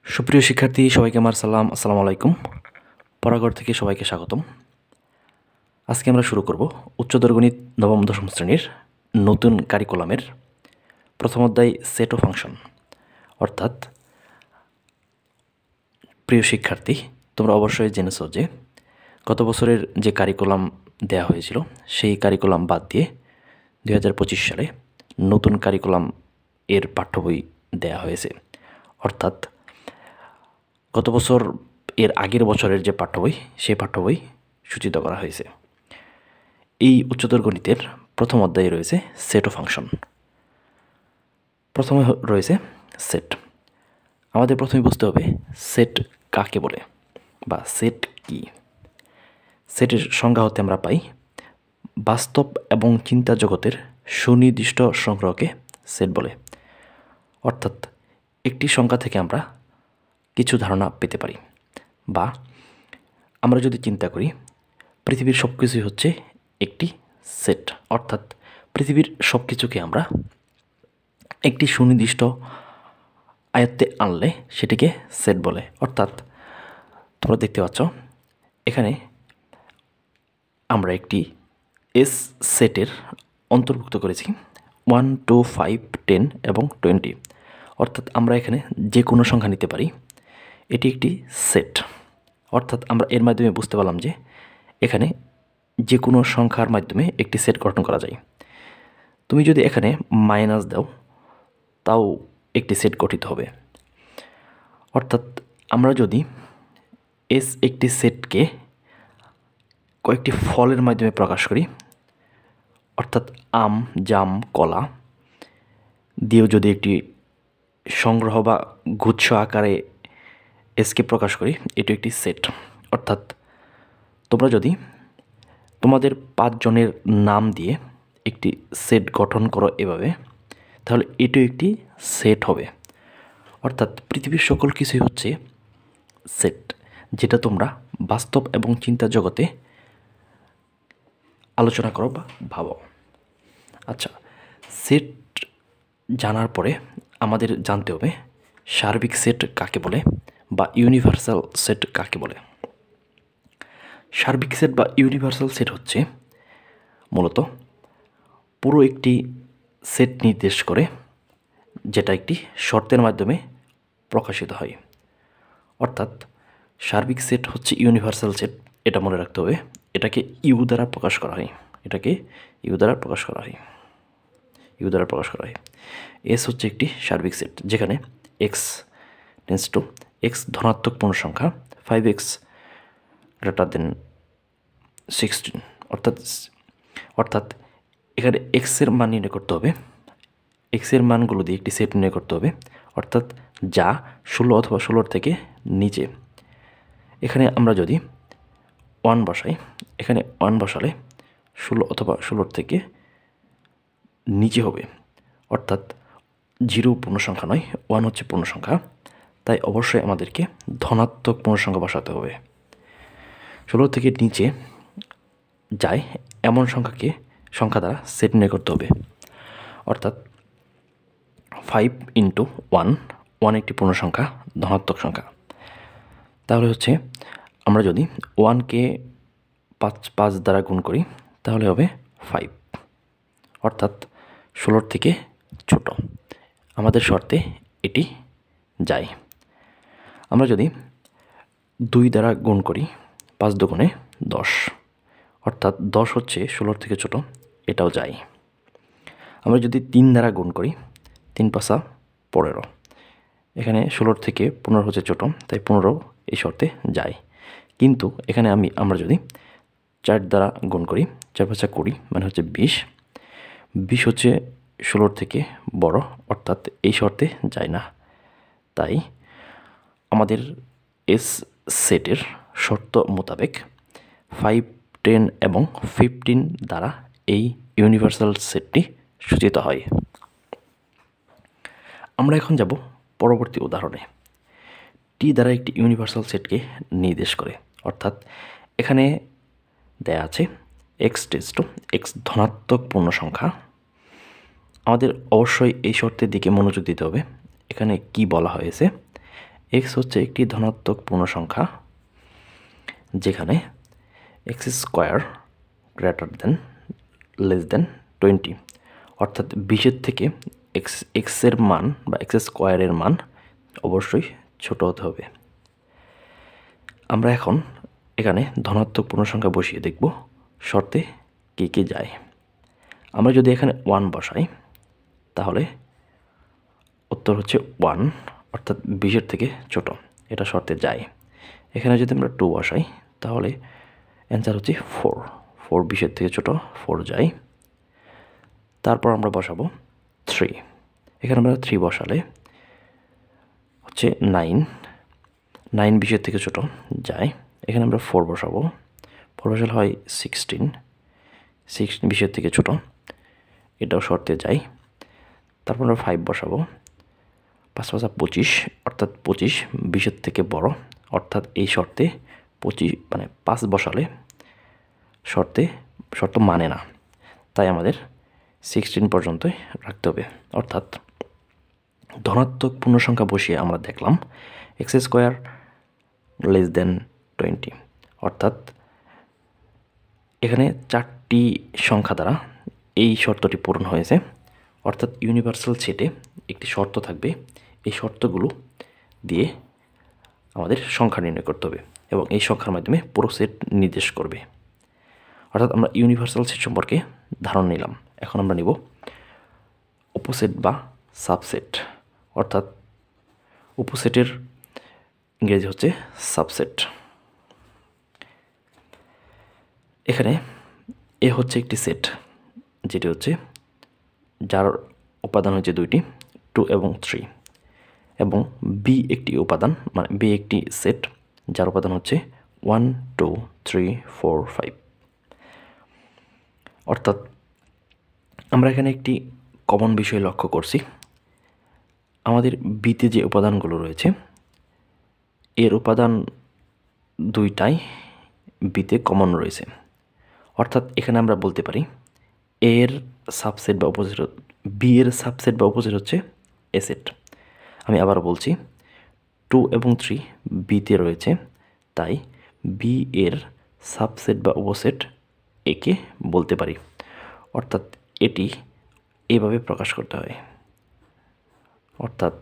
সুপ্রিয় শিক্ষার্থী সবাইকে আমার সালাম, আসসালামু আলাইকুম। পড়াঘর থেকে সবাইকে স্বাগতম। আজকে আমরা শুরু করব উচ্চতর গণিত নবম দশম শ্রেণীর নতুন কারিকুলামের প্রথম অধ্যায় সেট ও ফাংশন। অর্থাৎ প্রিয় শিক্ষার্থী, তোমরা অবশ্যই জেনেছো যে গত বছরের যে কারিকুলাম দেয়া হয়েছিল সেই কারিকুলাম বাদ দিয়ে 2025 সালে নতুন কারিকুলাম এর পাঠ্য বই দেয়া হয়েছে। অর্থাৎ গত বছর এর আগের বছরের যে পাঠ্য বই সেই পাঠ্য বই সূচিত করা হয়েছে। এই উচ্চতর গণিতের প্রথম অধ্যায়ে রয়েছে সেট ও ফাংশন। প্রথমে রয়েছে সেট। আমাদের প্রথমে বুঝতে হবে সেট কাকে বলে বা সেট কি। সেটের সংজ্ঞা হতে আমরা পাই বাস্তব এবং চিন্তা জগতের সুনির্দিষ্ট সংগ্রহকে সেট বলে। অর্থাৎ একটি সংখ্যা থেকে আমরা কিছু ধারণা পেতে পারি, বা আমরা যদি চিন্তা করি পৃথিবীর সব কিছুই হচ্ছে একটি সেট। অর্থাৎ পৃথিবীর সব কিছুকে আমরা একটি সুনির্দিষ্ট আয়ত্তে আনলে সেটিকে সেট বলে। অর্থাৎ তোমরা দেখতে পাচ্ছ এখানে আমরা একটি এস সেটের অন্তর্ভুক্ত করেছি 1, 2, 5, 10 এবং 20। অর্থাৎ আমরা এখানে যে কোনো সংখ্যা নিতে পারি, এটি একটি সেট। অর্থাৎ আমরা এর মাধ্যমে বুঝতে পারলাম যে এখানে যে কোনো সংখ্যার মাধ্যমে একটি সেট গঠন করা যায়। তুমি যদি এখানে মাইনাস দাও তাও একটি সেট গঠিত হবে। অর্থাৎ আমরা যদি এস একটি সেটকে কয়েকটি ফলের মাধ্যমে প্রকাশ করি, অর্থাৎ আম, জাম, কলা দিয়েও যদি একটি সংগ্রহ বা গুচ্ছ আকারে এসকে প্রকাশ করি, এটি একটি সেট। অর্থাৎ তোমরা যদি তোমাদের 5 জনের নাম দিয়ে একটি সেট গঠন করো এভাবে, তাহলে এটিও একটি সেট হবে। অর্থাৎ পৃথিবীর সকল কিছুই হচ্ছে সেট, যেটা তোমরা বাস্তব এবং চিন্তা জগতে আলোচনা করো বা ভাবো। আচ্ছা, সেট জানার পরে আমাদের জানতে হবে সার্বিক সেট কাকে বলে বা ইউনিভার্সাল সেট কাকে বলে। সার্বিক সেট বা ইউনিভার্সাল সেট হচ্ছে মূলত পুরো একটি সেট নির্দেশ করে, যেটা একটি শর্তের মাধ্যমে প্রকাশিত হয়। অর্থাৎ সার্বিক সেট হচ্ছে ইউনিভার্সাল সেট, এটা মনে রাখতে হবে। এটাকে ইউ দ্বারা প্রকাশ করা হয়, ইউ দ্বারা প্রকাশ করা হয়। এস হচ্ছে একটি সার্বিক সেট যেখানে এক্স টেন্স টু এক্স ধনাত্মক পূর্ণ সংখ্যা, 5x গ্রেটার দেন 16। অর্থাৎ এখানে এক্সের মান নির্ণয় করতে হবে, এক্সের মানগুলো দিয়ে একটি সেট নির্ণয় করতে হবে। অর্থাৎ যা 16 অথবা 16 থেকে নিচে। এখানে আমরা যদি 1 বসাই, এখানে 1 বসালে 16 অথবা 16 থেকে নিচে হবে। অর্থাৎ 0 পূর্ণ সংখ্যা নয়, 1 হচ্ছে পূর্ণ সংখ্যা। তাই অবশ্যই আমাদেরকে ধনাত্মক পূর্ণ সংখ্যা বসাতে হবে। 16 থেকে নিচে যায় এমন সংখ্যা দ্বারা সেট নির্ণয় করতে হবে। অর্থাৎ 5 × 1 একটি পূর্ণ সংখ্যা, ধনাত্মক সংখ্যা। তাহলে হচ্ছে আমরা যদি 1কে 5 দ্বারা গুণ করি তাহলে হবে 5। অর্থাৎ 16 থেকে ছোট। আমাদের শর্তে এটি যায়। আমরা যদি 2 দ্বারা গুণ করি, 5 দুগুণে 10। অর্থাৎ 10 হচ্ছে 16 থেকে ছোট, এটাও যায়। আমরা যদি 3 দ্বারা গুণ করি, 3 × 5 = 15। এখানে 16 থেকে 15 হচ্ছে ছোট, তাই 15 এই শর্তে যায়। কিন্তু এখানে আমরা যদি 4 দ্বারা গুণ করি, 4 × 5 = 20, মানে হচ্ছে 20। 20 হচ্ছে 16 থেকে বড়, অর্থাৎ এই শর্তে যায় না। তাই আমাদের এস সেটের শর্ত মোতাবেক 5, 10 এবং 15 দ্বারা এই ইউনিভার্সাল সেটটি সূচিত হয়। আমরা এখন যাব পরবর্তী উদাহরণে। টি দ্বারা একটি ইউনিভার্সাল সেটকে নির্দেশ করে। অর্থাৎ এখানে দেয়া আছে এক্স টেন্স টু এক্স ধনাত্মক পূর্ণ সংখ্যা। আমাদের অবশ্যই এই শর্তের দিকে মনোযোগ দিতে হবে। এখানে কি বলা হয়েছে, এক্স হচ্ছে একটি ধনাত্মক পূর্ণ সংখ্যা যেখানে x square greater than less than 20, অর্থাৎ 20 থেকে এক্সের মান বা এক্স স্কোয়ারের মান অবশ্যই ছোট হতে হবে। আমরা এখন এখানে ধনাত্মক পূর্ণ সংখ্যা বসিয়ে দেখব শর্তে কী কী যায়। আমরা যদি এখানে 1 বসাই তাহলে উত্তর হচ্ছে 1, অর্থাৎ 20 থেকে ছোট, এটা শর্তে যায়। এখানে যদি আমরা 2 বসাই তাহলে অ্যান্সার হচ্ছে 4, 20 থেকে ছোট, 4 যায়। তারপর আমরা বসাবো 3, এখানে আমরা 3 বসালে হচ্ছে 9, 20 থেকে ছোট যায়। এখানে আমরা 4 বসাবো, 4 বসালে হয় 16, 20 থেকে ছোট, এটাও শর্তে যায়। তারপর আমরা 5 বসাবো, 5 5 25, অর্থাৎ 25 20 থেকে বড়, অর্থাৎ এই শর্তে 25 মানে 5 বসালে শর্ত মানে না, তাই আমাদের 16 পর্যন্তই রাখতে হবে। অর্থাৎ ধনাত্মক পূর্ণ সংখ্যা বসিয়ে আমরা দেখলাম এক্স স্কোয়ার লেস দেন 20, অর্থাৎ এখানে 4টি সংখ্যা দ্বারা এই শর্তটি পূরণ হয়েছে। অর্থাৎ ইউনিভার্সাল সেটে একটি শর্ত থাকবে, এই শর্তগুলো দিয়ে আমাদের সংখ্যা নির্ণয় করতে হবে এবং এই সংখ্যার মাধ্যমে পুরো সেট নির্দেশ করবে। অর্থাৎ আমরা ইউনিভার্সাল সেট সম্পর্কে ধারণা নিলাম। এখন আমরা নিব উপসেট বা সাবসেট। অর্থাৎ উপসেটের ইংরেজি হচ্ছে সাবসেট। এখানে এ হচ্ছে একটি সেট যেটি হচ্ছে যার উপাদান হচ্ছে 2টি, 2 এবং 3, এবং বি একটি উপাদান, মানে বি একটি সেট যার উপাদান হচ্ছে 1 2 3 4 5। অর্থাৎ আমরা এখানে একটি কমন বিষয় লক্ষ্য করছি, আমাদের বিতে যে উপাদানগুলো রয়েছে এর উপাদান 2টাই বিতে কমন রয়েছে। অর্থাৎ এখানে আমরা বলতে পারি এর সাবসেট বা অপোজিট, বি এর সাবসেট বা অপোজিট হচ্ছে এ সেট। আমি আবার বলছি 2 এবং 3 বিতে রয়েছে, তাই বি এর সাবসেট বা অপোজিট একে বলতে পারি। অর্থাৎ এটি এভাবে প্রকাশ করতে হয়। অর্থাৎ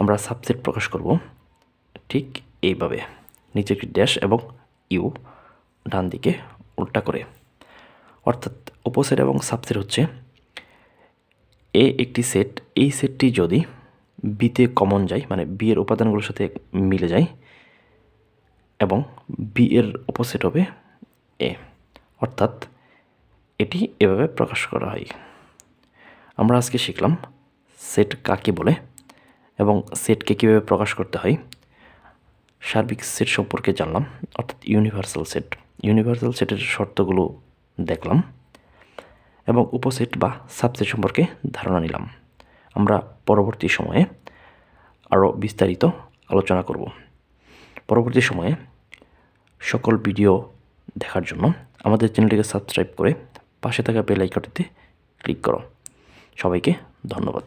আমরা সাবসেট প্রকাশ করব ঠিক এইভাবে, নিচে একটি ড্যাশ এবং ইউ ডান দিকে উল্টা করে। অর্থাৎ উপসেট এবং সাবসেট হচ্ছে এ একটি সেট, এই সেটটি যদি বিতে কমন যায়, মানে বি এর উপাদানগুলোর সাথে মিলে যায়, এবং বি এর উপসেট হবে এ। অর্থাৎ এটি এভাবে প্রকাশ করা হয়। আমরা আজকে শিখলাম সেট কাকে বলে এবং সেটকে কীভাবে প্রকাশ করতে হয়, সার্বিক সেট সম্পর্কে জানলাম, অর্থাৎ ইউনিভার্সাল সেটের শর্তগুলো দেখলাম এবং উপসেট বা সাবসেট সম্পর্কে ধারণা নিলাম। আমরা পরবর্তী সময়ে আরও বিস্তারিত আলোচনা করব। পরবর্তী সময়ে সকল ভিডিও দেখার জন্য আমাদের চ্যানেলটিকে সাবস্ক্রাইব করে পাশে থাকা বেল আইকনটিতে ক্লিক করো। সবাইকে ধন্যবাদ।